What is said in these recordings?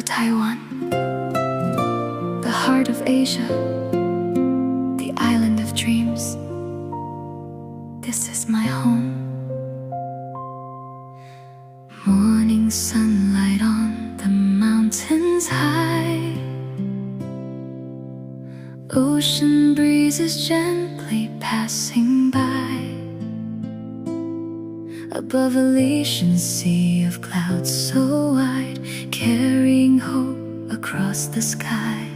Taiwan, the heart of Asia, the island of dreams. This is my home. Morning sunlight on the mountains high, ocean breezes gently passing by. Above a Elysian sea of clouds so wide, carrying hope across the sky.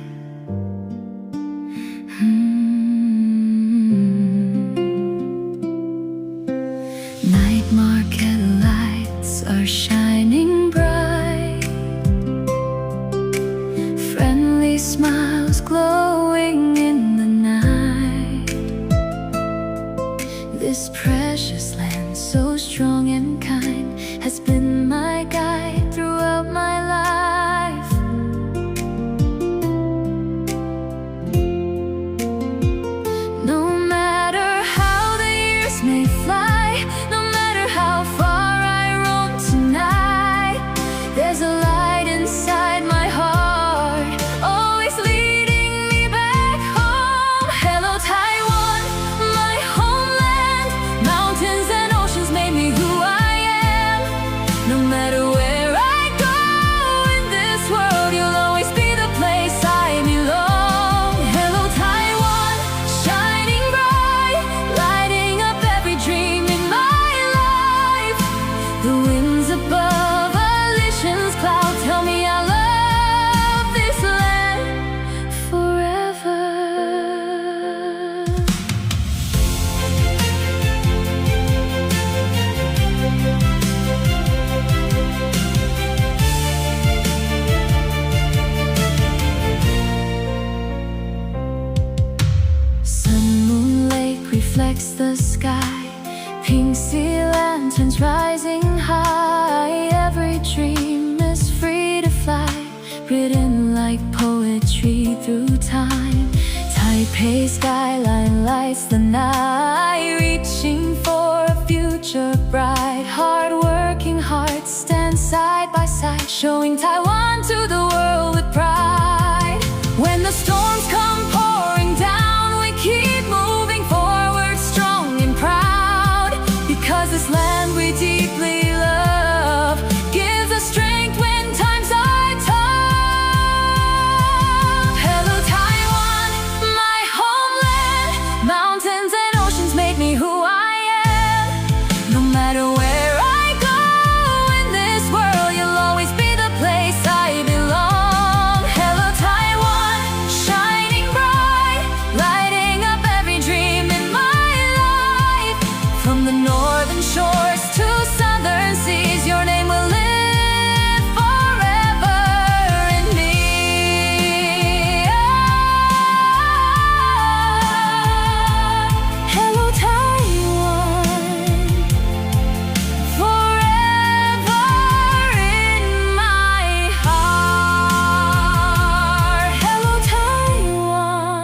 Night market lights are shining bright, friendly smiles glowing in the night. This precious land, so strong and kind, has been my guide throughout my life. No matter how the years may fly, no matter how far I roam tonight, there's a light inside my heart, always leading me back home. Hello Taiwan, my homeland. Mountains and oceans made me who I am. No matter where I go in this world, you'll always be the place I belong. Hello Taiwan, shining bright, lighting up every dream in my life. The winds above Elysian's cloud tell me I love this land forever. Sun, moon, lake reflects the sky, pink sea lanterns rising high. Every dream is free to fly, written like poetry through time. Taipei skyline lights the night,